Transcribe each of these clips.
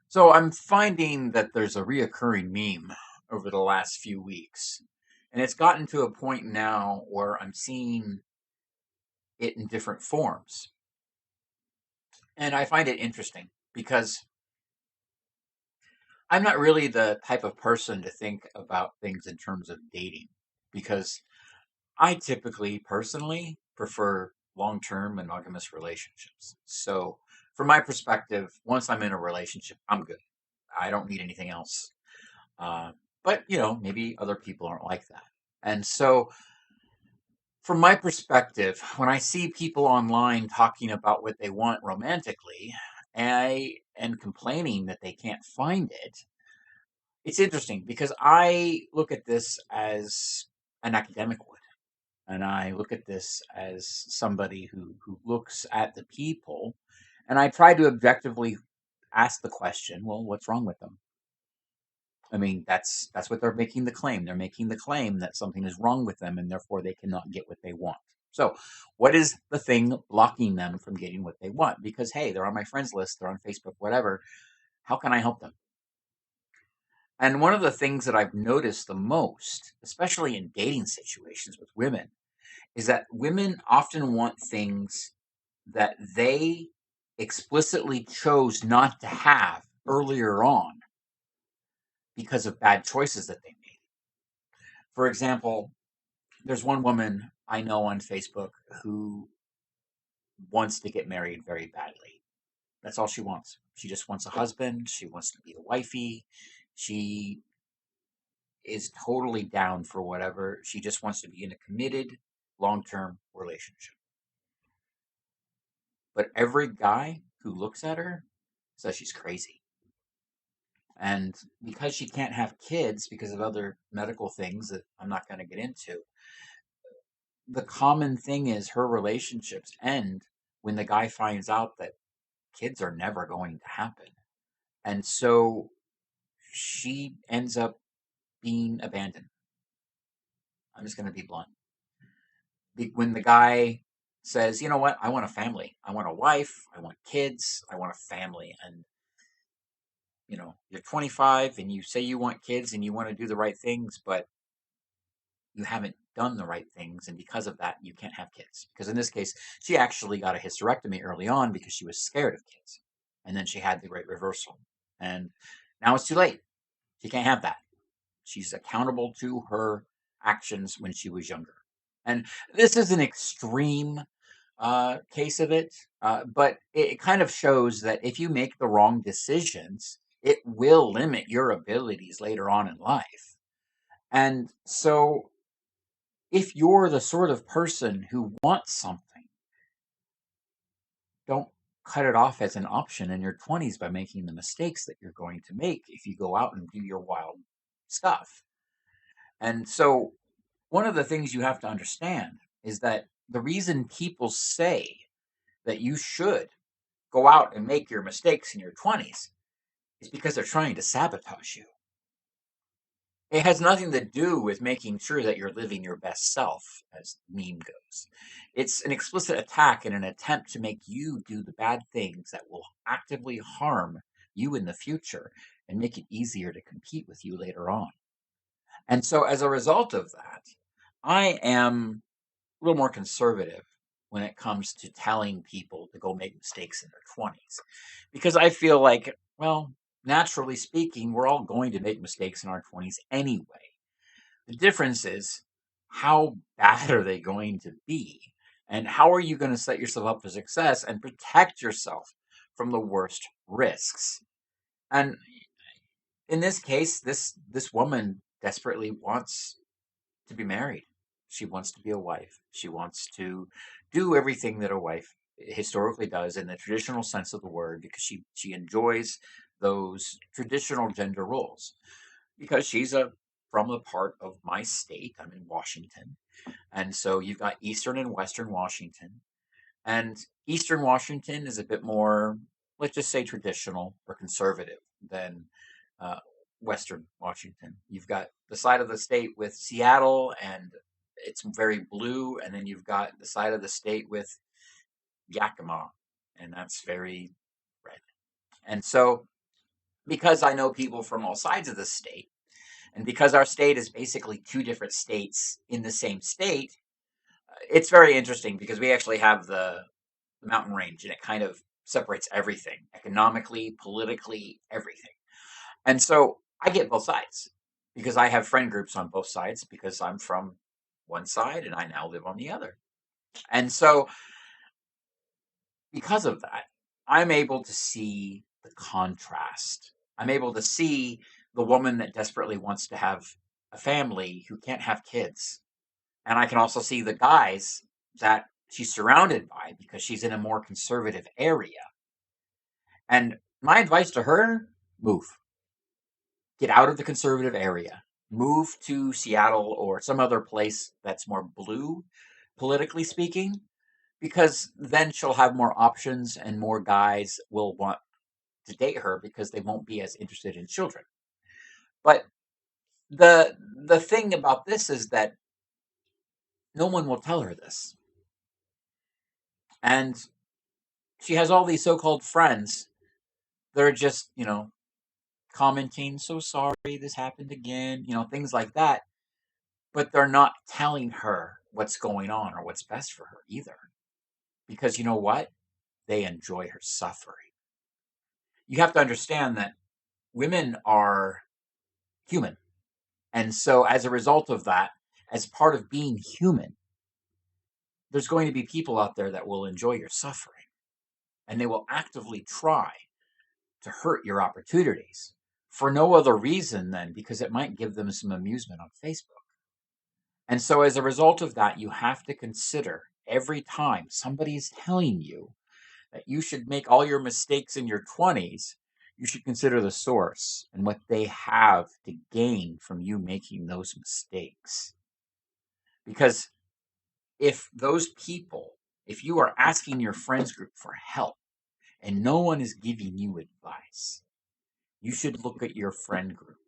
So I'm finding that there's a reoccurring meme over the last few weeks. And it's gotten to a point now where I'm seeing it in different forms. And I find it interesting because I'm not really the type of person to think about things in terms of dating because I typically personally prefer long-term monogamous relationships. So from my perspective, once I'm in a relationship, I'm good. I don't need anything else. Uh, but maybe other people aren't like that. And so, from my perspective, when I see people online talking about what they want romantically, and complaining that they can't find it, it's interesting because I look at this as an academic would, and I look at this as somebody who looks at the people, and I try to objectively ask the question, well, what's wrong with them? I mean, that's what they're making the claim. They're making the claim that something is wrong with them and therefore they cannot get what they want. So, what is the thing blocking them from getting what they want? Because hey, they're on my friends list, they're on Facebook, whatever. How can I help them? And one of the things that I've noticed the most, especially in dating situations with women, is that women often want things that they explicitly chose not to have earlier on because of bad choices that they made. For example, there's one woman I know on Facebook who wants to get married very badly. That's all she wants. She just wants a husband. She wants to be a wifey. She is totally down for whatever. She just wants to be in a committed, long term relationship. But every guy who looks at her says she's crazy. And because she can't have kids because of other medical things that I'm not going to get into, the common thing is her relationships end when the guy finds out that kids are never going to happen. And so she ends up being abandoned. I'm just going to be blunt. When the guy says, you know what, I want a family, I want a wife, I want kids, I want a family. And, you're 25 and you say you want kids and you want to do the right things, but you haven't done the right things. And because of that, you can't have kids. Because in this case, she actually got a hysterectomy early on because she was scared of kids. And then she had the great reversal. And now it's too late. She can't have that. She's accountable to her actions when she was younger. And this is an extreme case of it, but it kind of shows that if you make the wrong decisions, it will limit your abilities later on in life. And so, if you're the sort of person who wants something, don't cut it off as an option in your 20s by making the mistakes that you're going to make if you go out and do your wild stuff. And so, one of the things you have to understand is that the reason people say that you should go out and make your mistakes in your 20s is because they're trying to sabotage you. It has nothing to do with making sure that you're living your best self, as the meme goes. It's an explicit attack and an attempt to make you do the bad things that will actively harm you in the future and make it easier to compete with you later on. And so, as a result of that, I am a little more conservative when it comes to telling people to go make mistakes in their 20s because I feel like, well, naturally speaking, we're all going to make mistakes in our 20s anyway. The difference is how bad are they going to be? And how are you going to set yourself up for success and protect yourself from the worst risks? And in this case, this woman desperately wants to be married. She wants to be a wife. She wants to do everything that a wife historically does in the traditional sense of the word because she enjoys those traditional gender roles. Because she's a from a part of my state. I'm in Washington. And so you've got Eastern and Western Washington. And Eastern Washington is a bit more, let's just say, traditional or conservative than uh, Western Washington. You've got the side of the state with Seattle, and it's very blue, and then you've got the side of the state with Yakima, and that's very red. And so because I know people from all sides of the state, and because our state is basically two different states in the same state, it's very interesting because we actually have the mountain range and it kind of separates everything economically, politically, everything. And so I get both sides because I have friend groups on both sides because I'm from one side and I now live on the other. And so because of that, I'm able to see the contrast. I'm able to see the woman that desperately wants to have a family who can't have kids. And I can also see the guys that she's surrounded by because she's in a more conservative area. And my advice to her, move. Get out of the conservative area. Move to Seattle or some other place that's more blue, politically speaking, because then she'll have more options and more guys will want to date her because they won't be as interested in children. But the thing about this is that no one will tell her this. And she has all these so-called friends that are just, commenting, so sorry this happened again, things like that. But they're not telling her what's going on or what's best for her either. Because you know what? They enjoy her suffering. You have to understand that women are human. And so, as a result of that, as part of being human, there's going to be people out there that will enjoy your suffering and they will actively try to hurt your opportunities for no other reason than because it might give them some amusement on Facebook. And so, as a result of that, you have to consider every time somebody is telling you that you should make all your mistakes in your 20s, you should consider the source and what they have to gain from you making those mistakes. Because if you are asking your friends group for help and no one is giving you advice, you should look at your friend group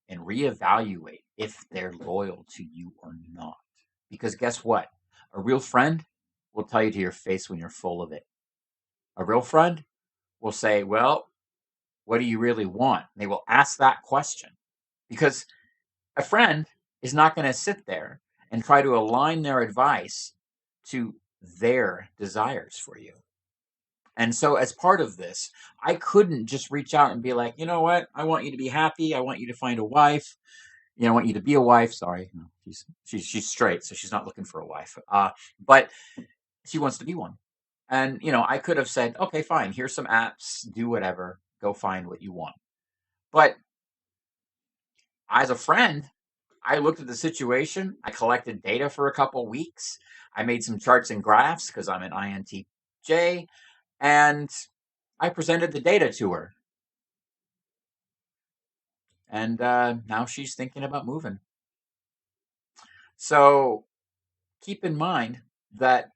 and reevaluate if they're loyal to you or not. Because guess what? A real friend will tell you to your face when you're full of it. A real friend will say, well, what do you really want? They will ask that question because a friend is not going to sit there and try to align their advice to their desires for you. And so, as part of this, I couldn't just reach out and be like, you know what? I want you to be happy. I want you to find a wife. I want you to be a wife. Sorry, no, she's straight, so she's not looking for a wife. But she wants to be one. And I could have said, okay, fine. Here's some apps. Do whatever. Go find what you want. But as a friend, I looked at the situation. I collected data for a couple weeks. I made some charts and graphs because I'm an INTJ, and I presented the data to her. And now she's thinking about moving. So keep in mind that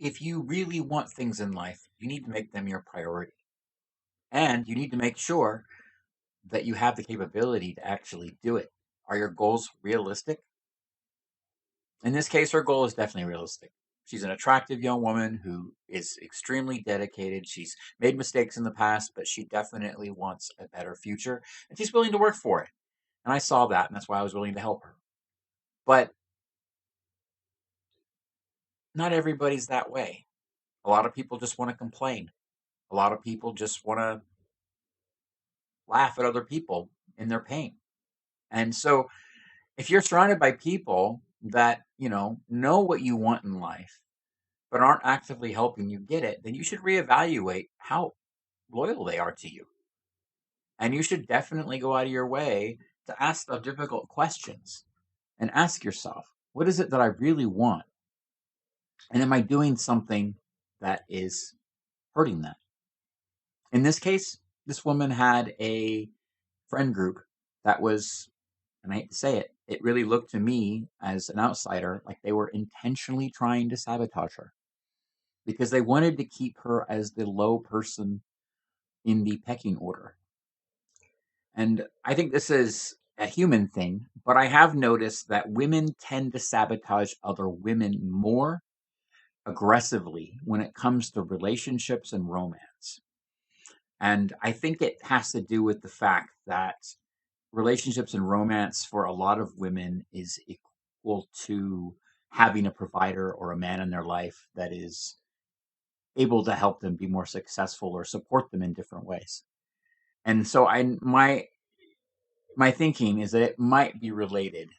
if you really want things in life, you need to make them your priority. And you need to make sure that you have the capability to actually do it. Are your goals realistic? In this case, her goal is definitely realistic. She's an attractive young woman who is extremely dedicated. She's made mistakes in the past, but she definitely wants a better future, and she's willing to work for it. And I saw that, and that's why I was willing to help her. But not everybody's that way. A lot of people just want to complain. A lot of people just want to laugh at other people in their pain. And so if you're surrounded by people that, know what you want in life, but aren't actively helping you get it, then you should reevaluate how loyal they are to you. And you should definitely go out of your way to ask the difficult questions and ask yourself, what is it that I really want? And am I doing something that is hurting that? In this case, this woman had a friend group that was, and I hate to say it, it really looked to me as an outsider like they were intentionally trying to sabotage her because they wanted to keep her as the low person in the pecking order. And I think this is a human thing, but I have noticed that women tend to sabotage other women more aggressively when it comes to relationships and romance. And I think it has to do with the fact that relationships and romance for a lot of women is equal to having a provider or a man in their life that is able to help them be more successful or support them in different ways. And so my thinking is that it might be related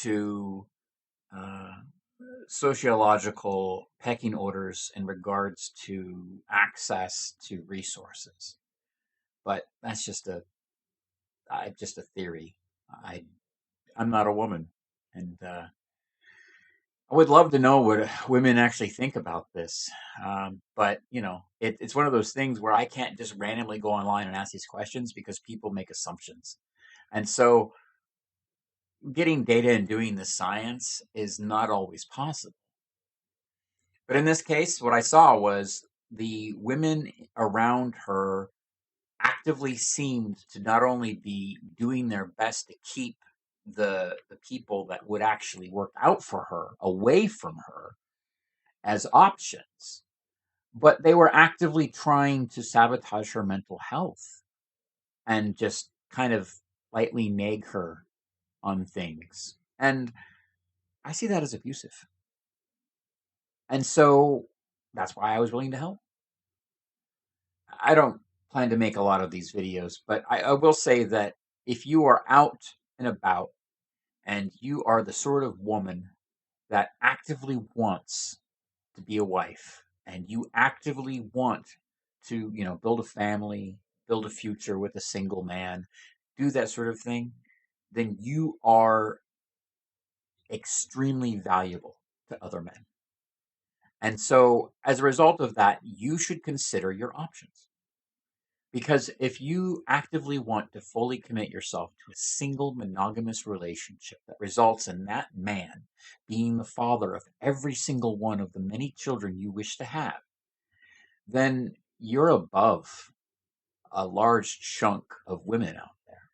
to uh, sociological pecking orders in regards to access to resources. But that's just a theory. I I'm not a woman, and I would love to know what women actually think about this. But it's one of those things where I can't just randomly go online and ask these questions because people make assumptions, and so getting data and doing the science is not always possible. But in this case, what I saw was the women around her actively seemed to not only be doing their best to keep the people that would actually work out for her away from her as options, but they were actively trying to sabotage her mental health and just kind of lightly nag her on things. And I see that as abusive. And so that's why I was willing to help. I don't plan to make a lot of these videos, but I will say that if you are out and about and you are the sort of woman that actively wants to be a wife and you actively want to, build a family, build a future with a single man, do that sort of thing, then you are extremely valuable to other men. And so, as a result of that, you should consider your options. Because if you actively want to fully commit yourself to a single monogamous relationship that results in that man being the father of every single one of the many children you wish to have, then you're above a large chunk of women out there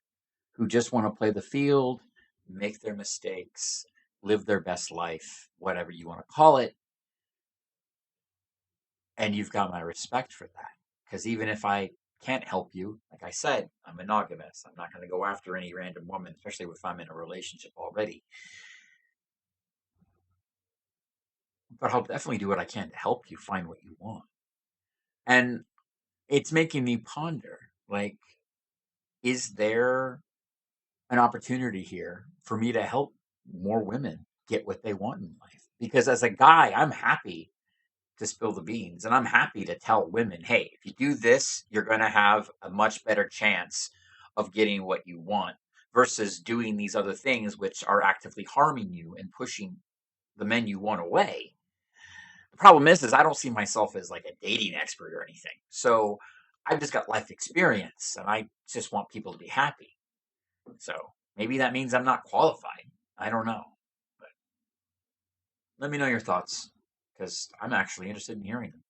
who just want to play the field, make their mistakes, live their best life, whatever you want to call it. And you've got my respect for that. Because even if I can't help you, like I said, I'm monogamous. I'm not going to go after any random woman, especially if I'm in a relationship already. But I'll definitely do what I can to help you find what you want. And it's making me ponder, like, is there an opportunity here for me to help more women get what they want in life? Because as a guy, I'm happy to spill the beans. And I'm happy to tell women, hey, if you do this, you're going to have a much better chance of getting what you want versus doing these other things, which are actively harming you and pushing the men you want away. The problem is I don't see myself as like a dating expert or anything. So I've just got life experience and I just want people to be happy. So maybe that means I'm not qualified. I don't know. But let me know your thoughts because I'm actually interested in hearing them.